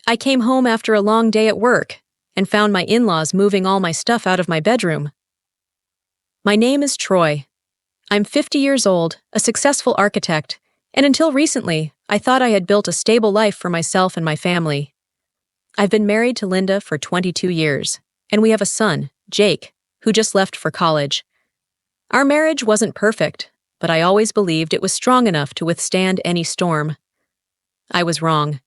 I came home after a long day at work and found my in-laws moving all my stuff out of my bedroom. My name is Troy. I'm 50 years old, a successful architect, and until recently, I thought I had built a stable life for myself and my family. I've been married to Linda for 22 years, and we have a son, Jake, who just left for college. Our marriage wasn't perfect, but I always believed it was strong enough to withstand any storm. I was wrong.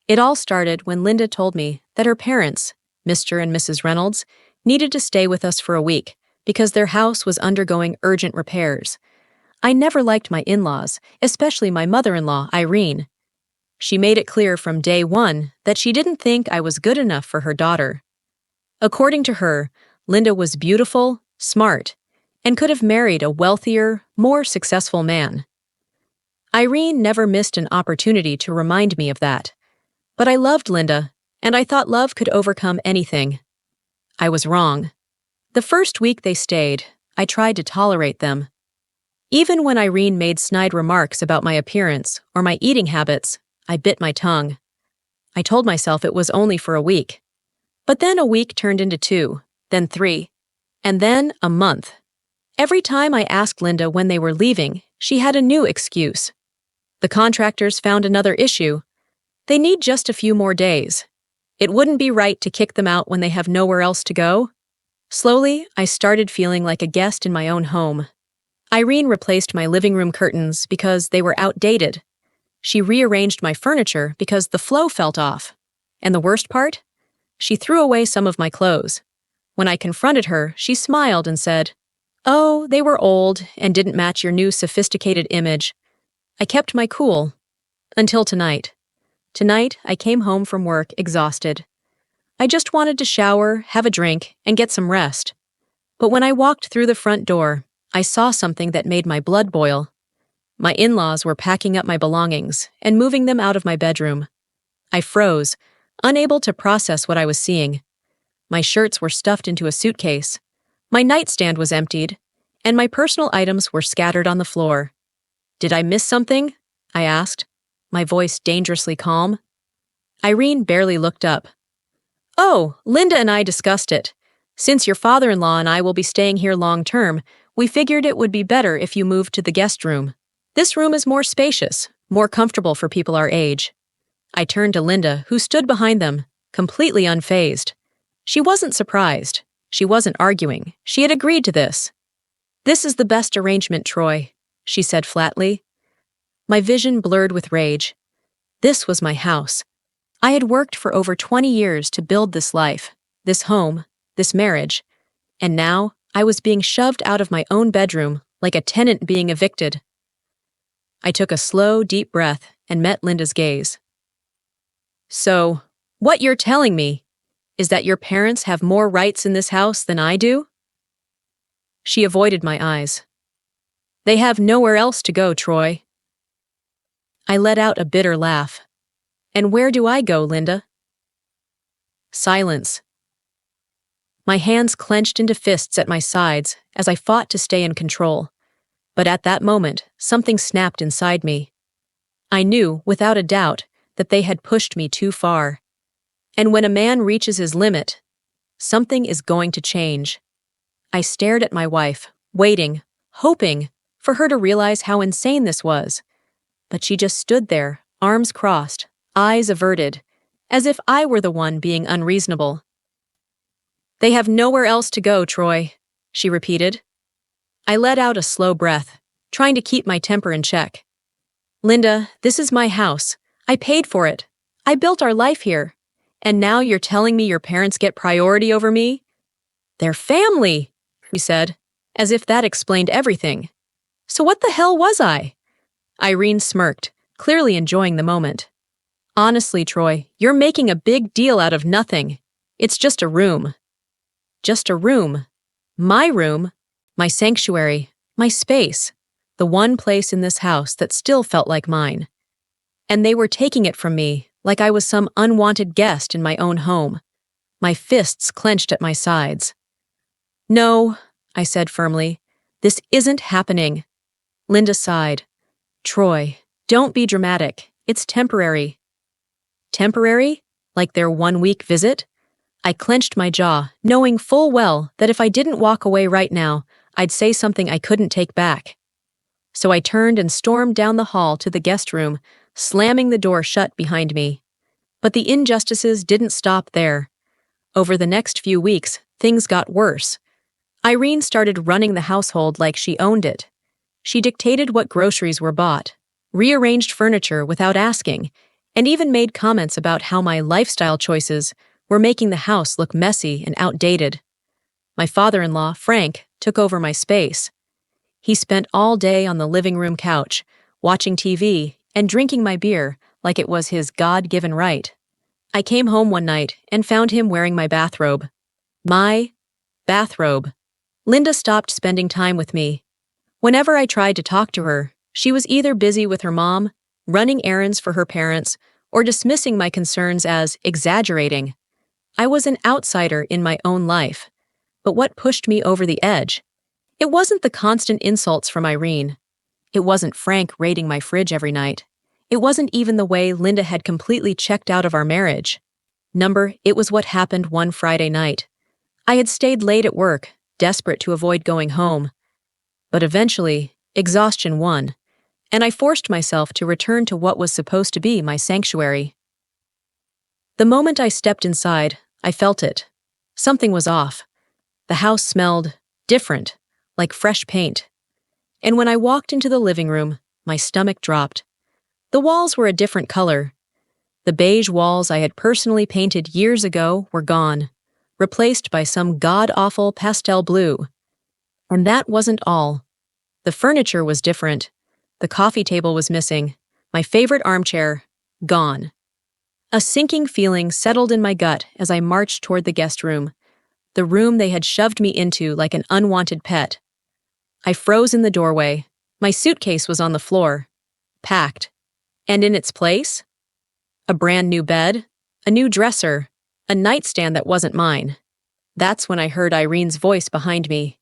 It all started when Linda told me that her parents, Mr. and Mrs. Reynolds, needed to stay with us for a week because their house was undergoing urgent repairs. I never liked my in-laws, especially my mother-in-law, Irene. She made it clear from day one that she didn't think I was good enough for her daughter. According to her, Linda was beautiful, smart, and could have married a wealthier, more successful man. Irene never missed an opportunity to remind me of that. But I loved Linda, and I thought love could overcome anything. I was wrong. The first week they stayed, I tried to tolerate them. Even when Irene made snide remarks about my appearance or my eating habits, I bit my tongue. I told myself it was only for a week. But then a week turned into 2, then 3, and then a month. Every time I asked Linda when they were leaving, she had a new excuse. The contractors found another issue. They need just a few more days. It wouldn't be right to kick them out when they have nowhere else to go. Slowly, I started feeling like a guest in my own home. Irene replaced my living room curtains because they were outdated. She rearranged my furniture because the flow felt off. And the worst part? She threw away some of my clothes. When I confronted her, she smiled and said, "Oh, they were old and didn't match your new sophisticated image." I kept my cool. Until tonight. Tonight, I came home from work exhausted. I just wanted to shower, have a drink, and get some rest. But when I walked through the front door, I saw something that made my blood boil. My in-laws were packing up my belongings and moving them out of my bedroom. I froze, unable to process what I was seeing. My shirts were stuffed into a suitcase. My nightstand was emptied, and my personal items were scattered on the floor. "Did I miss something?" I asked, my voice dangerously calm. Irene barely looked up. "Oh, Linda and I discussed it. Since your father-in-law and I will be staying here long-term, we figured it would be better if you moved to the guest room. This room is more spacious, more comfortable for people our age." I turned to Linda, who stood behind them, completely unfazed. She wasn't surprised. She wasn't arguing. She had agreed to this. "This is the best arrangement, Troy," she said flatly. My vision blurred with rage. This was my house. I had worked for over 20 years to build this life, this home, this marriage, and now I was being shoved out of my own bedroom like a tenant being evicted. I took a slow, deep breath and met Linda's gaze. "So, what you're telling me is that your parents have more rights in this house than I do?" She avoided my eyes. "They have nowhere else to go, Troy." I let out a bitter laugh. "And where do I go, Linda?" Silence. My hands clenched into fists at my sides as I fought to stay in control. But at that moment, something snapped inside me. I knew, without a doubt, that they had pushed me too far. And when a man reaches his limit, something is going to change. I stared at my wife, waiting, hoping for her to realize how insane this was. But she just stood there, arms crossed, eyes averted, as if I were the one being unreasonable. "They have nowhere else to go, Troy," she repeated. I let out a slow breath, trying to keep my temper in check. "Linda, this is my house. I paid for it. I built our life here. And now you're telling me your parents get priority over me?" "They're family," she said, as if that explained everything. "So what the hell was I?" Irene smirked, clearly enjoying the moment. "Honestly, Troy, you're making a big deal out of nothing. It's just a room." Just a room. My room. My sanctuary. My space. The one place in this house that still felt like mine. And they were taking it from me like I was some unwanted guest in my own home. My fists clenched at my sides. "No," I said firmly. "This isn't happening." Linda sighed. "Troy, don't be dramatic. It's temporary." Temporary? Like their 1-week visit? I clenched my jaw, knowing full well that if I didn't walk away right now, I'd say something I couldn't take back. So I turned and stormed down the hall to the guest room, slamming the door shut behind me. But the injustices didn't stop there. Over the next few weeks, things got worse. Irene started running the household like she owned it. She dictated what groceries were bought, rearranged furniture without asking, and even made comments about how my lifestyle choices were making the house look messy and outdated. My father-in-law, Frank, took over my space. He spent all day on the living room couch, watching TV and drinking my beer like it was his God-given right. I came home one night and found him wearing my bathrobe. My bathrobe. Linda stopped spending time with me. Whenever I tried to talk to her, she was either busy with her mom, running errands for her parents, or dismissing my concerns as exaggerating. I was an outsider in my own life. But what pushed me over the edge? It wasn't the constant insults from Irene. It wasn't Frank raiding my fridge every night. It wasn't even the way Linda had completely checked out of our marriage. It was what happened one Friday night. I had stayed late at work, desperate to avoid going home. But eventually, exhaustion won, and I forced myself to return to what was supposed to be my sanctuary. The moment I stepped inside, I felt it. Something was off. The house smelled different, like fresh paint. And when I walked into the living room, my stomach dropped. The walls were a different color. The beige walls I had personally painted years ago were gone, replaced by some god-awful pastel blue. And that wasn't all. The furniture was different. The coffee table was missing. My favorite armchair, gone. A sinking feeling settled in my gut as I marched toward the guest room, the room they had shoved me into like an unwanted pet. I froze in the doorway. My suitcase was on the floor, packed. And in its place? A brand new bed, a new dresser, a nightstand that wasn't mine. That's when I heard Irene's voice behind me.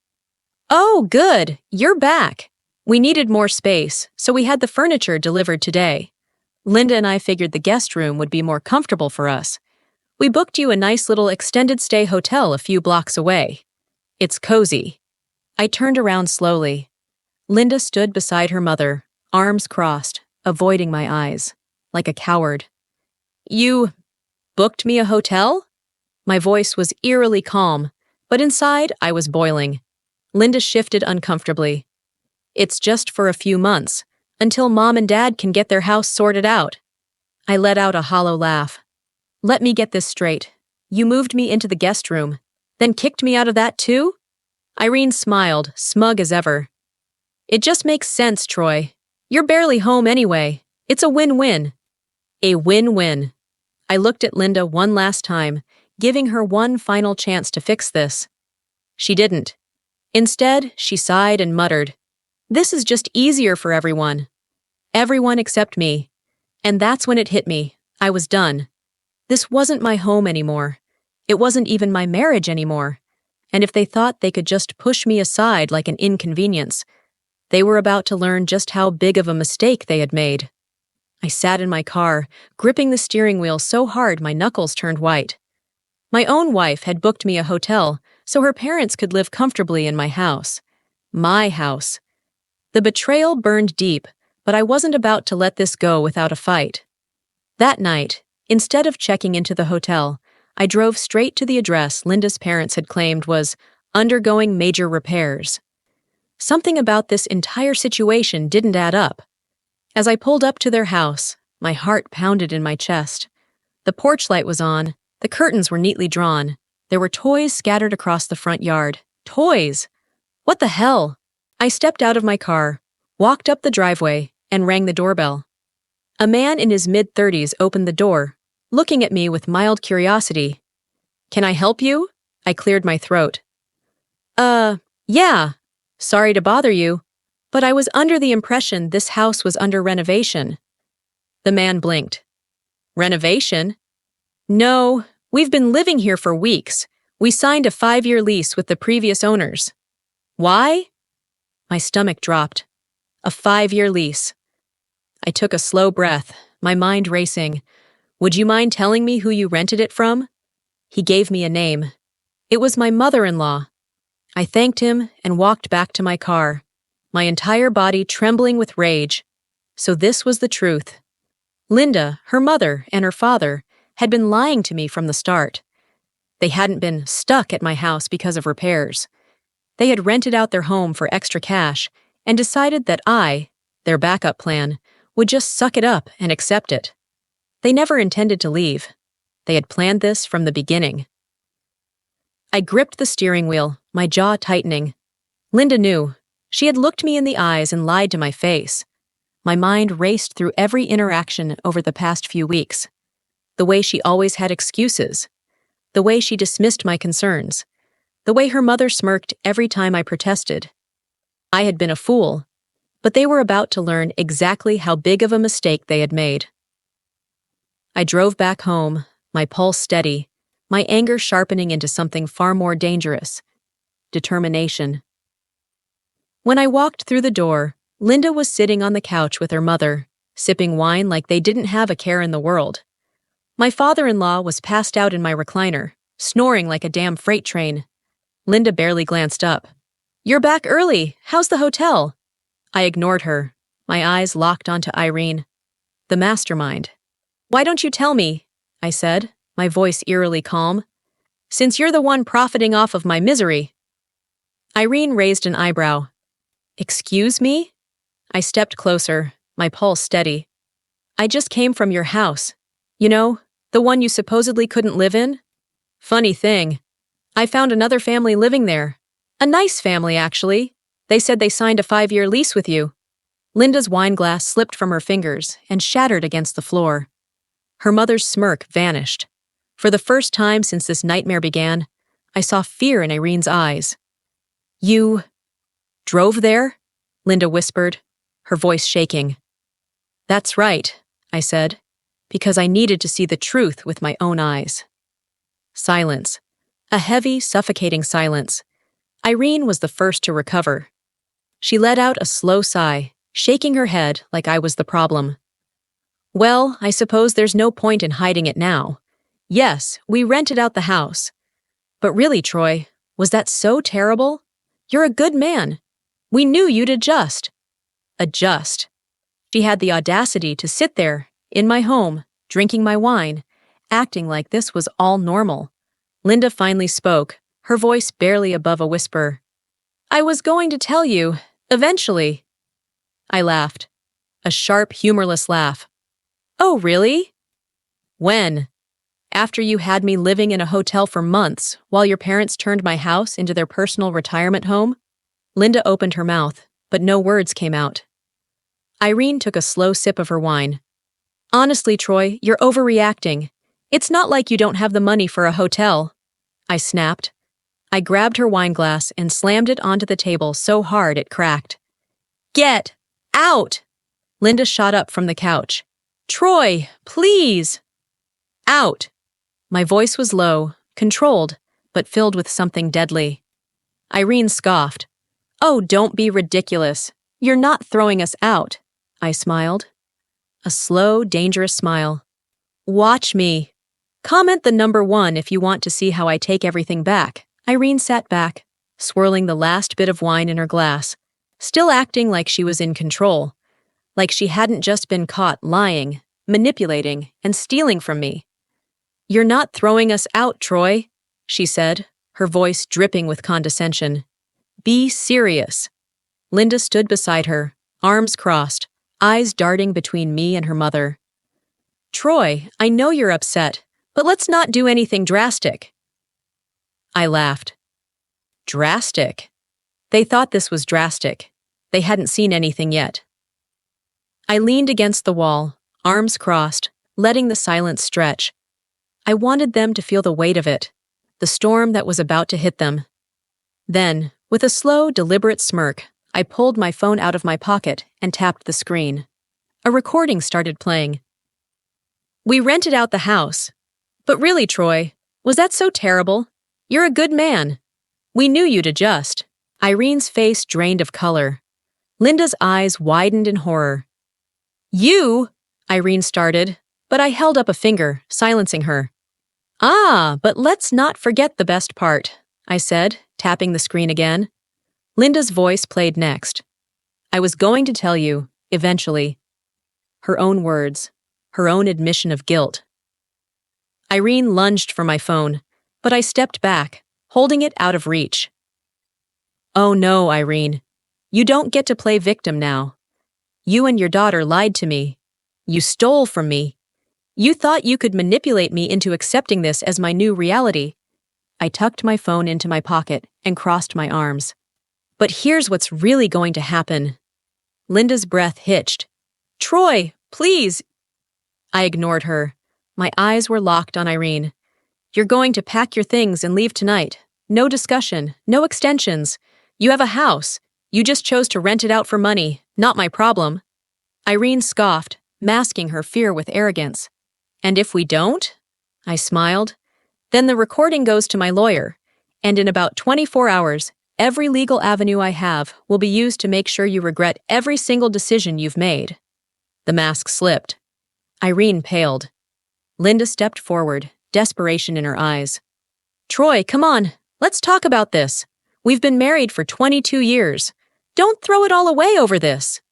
"Oh, good, you're back. We needed more space, so we had the furniture delivered today. Linda and I figured the guest room would be more comfortable for us. We booked you a nice little extended stay hotel a few blocks away. It's cozy." I turned around slowly. Linda stood beside her mother, arms crossed, avoiding my eyes, like a coward. "You booked me a hotel?" My voice was eerily calm, but inside I was boiling. Linda shifted uncomfortably. "It's just for a few months, until Mom and Dad can get their house sorted out." I let out a hollow laugh. "Let me get this straight. You moved me into the guest room, then kicked me out of that too?" Irene smiled, smug as ever. "It just makes sense, Troy. You're barely home anyway. It's a win-win." A win-win. I looked at Linda one last time, giving her one final chance to fix this. She didn't. Instead, she sighed and muttered, "This is just easier for everyone." Everyone except me. And that's when it hit me. I was done. This wasn't my home anymore. It wasn't even my marriage anymore. And if they thought they could just push me aside like an inconvenience, they were about to learn just how big of a mistake they had made. I sat in my car, gripping the steering wheel so hard my knuckles turned white. My own wife had booked me a hotel so her parents could live comfortably in my house. My house. The betrayal burned deep, but I wasn't about to let this go without a fight. That night, instead of checking into the hotel, I drove straight to the address Linda's parents had claimed was undergoing major repairs. Something about this entire situation didn't add up. As I pulled up to their house, my heart pounded in my chest. The porch light was on, the curtains were neatly drawn. There were toys scattered across the front yard. Toys! What the hell? I stepped out of my car, walked up the driveway, and rang the doorbell. A man in his mid-30s opened the door, looking at me with mild curiosity. "Can I help you?" I cleared my throat. Yeah. Sorry to bother you, but I was under the impression this house was under renovation." The man blinked. "Renovation?" "No, we've been living here for weeks. We signed a 5-year lease with the previous owners." "Why?" My stomach dropped. A 5-year lease. I took a slow breath, my mind racing. Would you mind telling me who you rented it from? He gave me a name. It was my mother-in-law. I thanked him and walked back to my car, my entire body trembling with rage. So this was the truth. Linda, her mother, and her father had been lying to me from the start. They hadn't been stuck at my house because of repairs. They had rented out their home for extra cash and decided that I, their backup plan, would just suck it up and accept it. They never intended to leave. They had planned this from the beginning. I gripped the steering wheel, my jaw tightening. Linda knew. She had looked me in the eyes and lied to my face. My mind raced through every interaction over the past few weeks. The way she always had excuses. The way she dismissed my concerns. The way her mother smirked every time I protested. I had been a fool, but they were about to learn exactly how big of a mistake they had made. I drove back home, my pulse steady, my anger sharpening into something far more dangerous: determination. When I walked through the door, Linda was sitting on the couch with her mother, sipping wine like they didn't have a care in the world. My father-in-law was passed out in my recliner, snoring like a damn freight train. Linda barely glanced up. "You're back early. How's the hotel?" I ignored her, my eyes locked onto Irene, the mastermind. "Why don't you tell me?" I said, my voice eerily calm. "Since you're the one profiting off of my misery." Irene raised an eyebrow. "Excuse me?" I stepped closer, my pulse steady. "I just came from your house. You know, the one you supposedly couldn't live in? Funny thing. I found another family living there. A nice family, actually. They said they signed a 5-year lease with you." Linda's wine glass slipped from her fingers and shattered against the floor. Her mother's smirk vanished. For the first time since this nightmare began, I saw fear in Irene's eyes. "You drove there?" Linda whispered, her voice shaking. "That's right," I said, because I needed to see the truth with my own eyes. Silence. A heavy, suffocating silence. Irene was the first to recover. She let out a slow sigh, shaking her head like I was the problem. "Well, I suppose there's no point in hiding it now. Yes, we rented out the house. But really, Troy, was that so terrible? You're a good man. We knew you'd adjust." Adjust. She had the audacity to sit there, in my home, drinking my wine, acting like this was all normal. Linda finally spoke, her voice barely above a whisper. "I was going to tell you, eventually." I laughed. A sharp, humorless laugh. "Oh, really? When? After you had me living in a hotel for months while your parents turned my house into their personal retirement home?" Linda opened her mouth, but no words came out. Irene took a slow sip of her wine. "Honestly, Troy, you're overreacting. It's not like you don't have the money for a hotel," I snapped. I grabbed her wine glass and slammed it onto the table so hard it cracked. "Get out!" Linda shot up from the couch. "Troy, please!" "Out!" My voice was low, controlled, but filled with something deadly. Irene scoffed. "Oh, don't be ridiculous. You're not throwing us out," I smiled. A slow, dangerous smile. "Watch me. Comment the number 1 if you want to see how I take everything back." Irene sat back, swirling the last bit of wine in her glass, still acting like she was in control, like she hadn't just been caught lying, manipulating, and stealing from me. "You're not throwing us out, Troy," she said, her voice dripping with condescension. "Be serious." Linda stood beside her, arms crossed, eyes darting between me and her mother. "Troy, I know you're upset, but let's not do anything drastic." I laughed. Drastic? They thought this was drastic. They hadn't seen anything yet. I leaned against the wall, arms crossed, letting the silence stretch. I wanted them to feel the weight of it, the storm that was about to hit them. Then, with a slow, deliberate smirk, I pulled my phone out of my pocket and tapped the screen. A recording started playing. "We rented out the house. But really, Troy, was that so terrible? You're a good man. We knew you'd adjust." Irene's face drained of color. Linda's eyes widened in horror. "You?" Irene started, but I held up a finger, silencing her. "Ah, but let's not forget the best part," I said, tapping the screen again. Linda's voice played next. "I was going to tell you, eventually." Her own words, her own admission of guilt. Irene lunged for my phone, but I stepped back, holding it out of reach. "Oh no, Irene. You don't get to play victim now. You and your daughter lied to me. You stole from me. You thought you could manipulate me into accepting this as my new reality." I tucked my phone into my pocket and crossed my arms. "But here's what's really going to happen." Linda's breath hitched. "Troy, please." I ignored her. My eyes were locked on Irene. "You're going to pack your things and leave tonight. No discussion, no extensions. You have a house. You just chose to rent it out for money, not my problem." Irene scoffed, masking her fear with arrogance. "And if we don't?" I smiled. "Then the recording goes to my lawyer, and in about 24 hours, every legal avenue I have will be used to make sure you regret every single decision you've made." The mask slipped. Irene paled. Linda stepped forward, desperation in her eyes. "Troy, come on, let's talk about this. We've been married for 22 years. Don't throw it all away over this."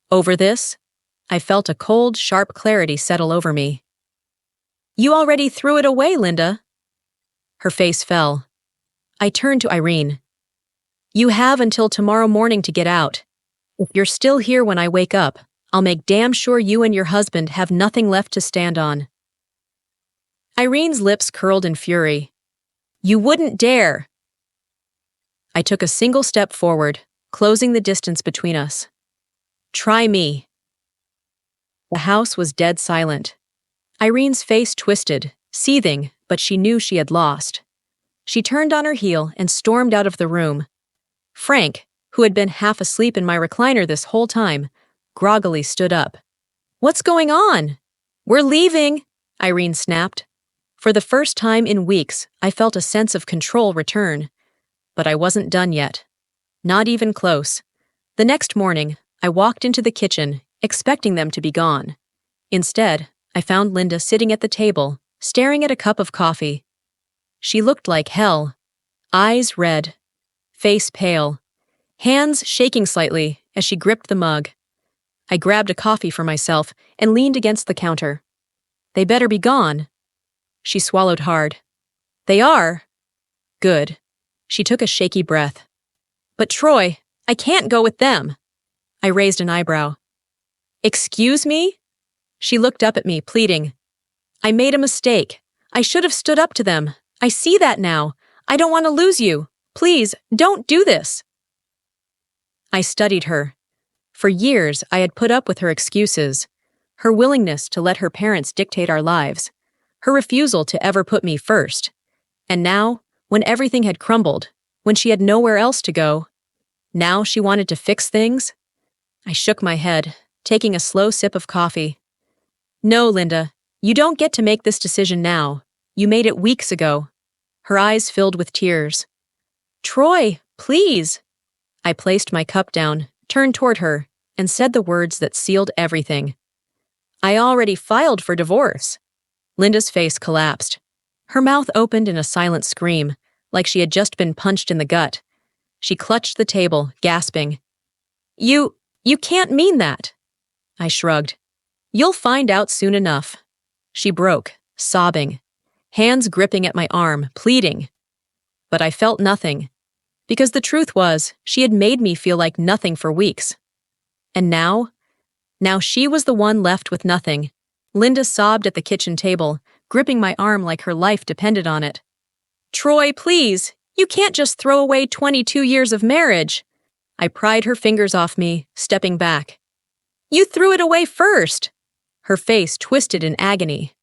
Over this? I felt a cold, sharp clarity settle over me. "You already threw it away, Linda." Her face fell. I turned to Irene. "You have until tomorrow morning to get out. If you're still here when I wake up, I'll make damn sure you and your husband have nothing left to stand on." Irene's lips curled in fury. "You wouldn't dare." I took a single step forward, closing the distance between us. "Try me." The house was dead silent. Irene's face twisted, seething, but she knew she had lost. She turned on her heel and stormed out of the room. Frank, who had been half asleep in my recliner this whole time, groggily stood up. "What's going on?" "We're leaving," Irene snapped. For the first time in weeks, I felt a sense of control return. But I wasn't done yet. Not even close. The next morning, I walked into the kitchen, expecting them to be gone. Instead, I found Linda sitting at the table, staring at a cup of coffee. She looked like hell. Eyes red, face pale, hands shaking slightly as she gripped the mug. I grabbed a coffee for myself and leaned against the counter. "They better be gone." She swallowed hard. "They are?" "Good." She took a shaky breath. "But Troy, I can't go with them." I raised an eyebrow. "Excuse me?" She looked up at me, pleading. "I made a mistake. I should have stood up to them. I see that now. I don't want to lose you. Please, don't do this." I studied her. For years, I had put up with her excuses, her willingness to let her parents dictate our lives, her refusal to ever put me first. And now, when everything had crumbled, when she had nowhere else to go, now she wanted to fix things? I shook my head, taking a slow sip of coffee. "No, Linda, you don't get to make this decision now. You made it weeks ago." Her eyes filled with tears. "Troy, please." I placed my cup down, turned toward her, and said the words that sealed everything. "I already filed for divorce." Linda's face collapsed. Her mouth opened in a silent scream, like she had just been punched in the gut. She clutched the table, gasping. You can't mean that." I shrugged. "You'll find out soon enough." She broke, sobbing, hands gripping at my arm, pleading. But I felt nothing, because the truth was, she had made me feel like nothing for weeks. And now she was the one left with nothing. Linda sobbed at the kitchen table, gripping my arm like her life depended on it. "Troy, please, you can't just throw away 22 years of marriage." I pried her fingers off me, stepping back. "You threw it away first." Her face twisted in agony.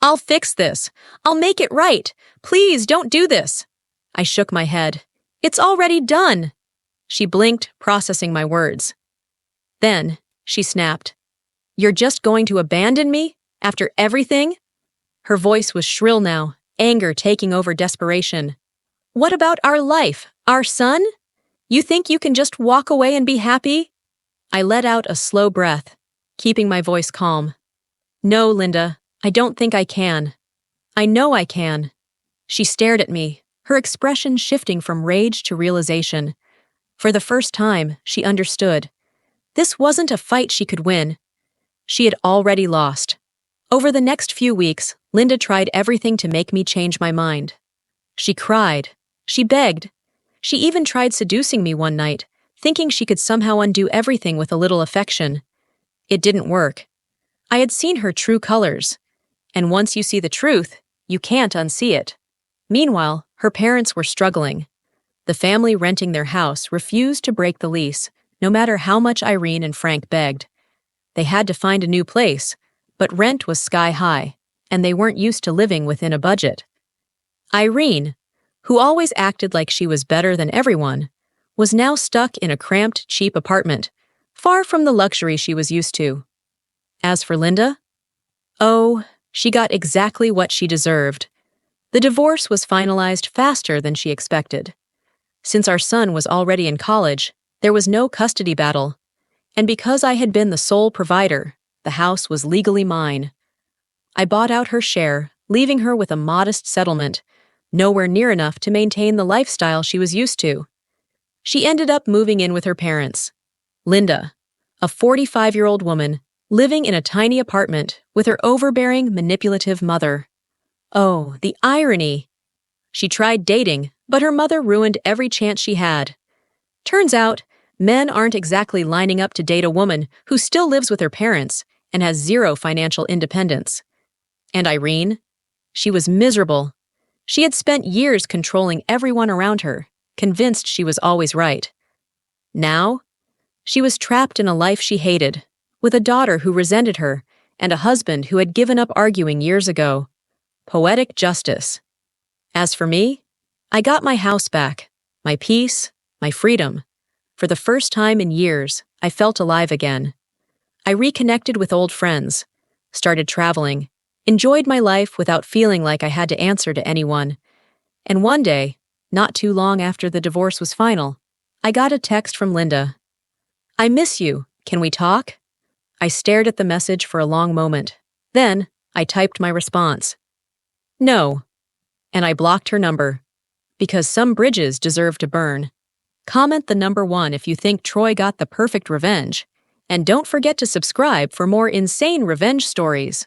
"I'll fix this. I'll make it right. Please don't do this." I shook my head. "It's already done." She blinked, processing my words. Then, she snapped. "You're just going to abandon me? After everything?" Her voice was shrill now, anger taking over desperation. "What about our life, our son? You think you can just walk away and be happy?" I let out a slow breath, keeping my voice calm. No, Linda, I don't think I can. I know I can. She stared at me, her expression shifting from rage to realization. For the first time, she understood. This wasn't a fight she could win. She had already lost. Over the next few weeks, Linda tried everything to make me change my mind. She cried. She begged. She even tried seducing me one night, thinking she could somehow undo everything with a little affection. It didn't work. I had seen her true colors. And once you see the truth, you can't unsee it. Meanwhile, her parents were struggling. The family renting their house refused to break the lease, no matter how much Irene and Frank begged. They had to find a new place, but rent was sky high, and they weren't used to living within a budget. Irene, who always acted like she was better than everyone, was now stuck in a cramped, cheap apartment, far from the luxury she was used to. As for Linda, oh, she got exactly what she deserved. The divorce was finalized faster than she expected. Since our son was already in college, there was no custody battle, and because I had been the sole provider, the house was legally mine. I bought out her share, leaving her with a modest settlement, nowhere near enough to maintain the lifestyle she was used to. She ended up moving in with her parents. Linda, a 45-year-old woman, living in a tiny apartment with her overbearing, manipulative mother. Oh, the irony! She tried dating, but her mother ruined every chance she had. Turns out, men aren't exactly lining up to date a woman who still lives with her parents and has zero financial independence. And Irene? She was miserable. She had spent years controlling everyone around her, convinced she was always right. Now, she was trapped in a life she hated, with a daughter who resented her and a husband who had given up arguing years ago. Poetic justice. As for me, I got my house back, my peace, my freedom. For the first time in years, I felt alive again. I reconnected with old friends, started traveling, enjoyed my life without feeling like I had to answer to anyone. And one day, not too long after the divorce was final, I got a text from Linda. "I miss you. Can we talk?" I stared at the message for a long moment. Then, I typed my response. "No." And I blocked her number. Because some bridges deserve to burn. Comment the number 1 if you think Troy got the perfect revenge. And don't forget to subscribe for more insane revenge stories.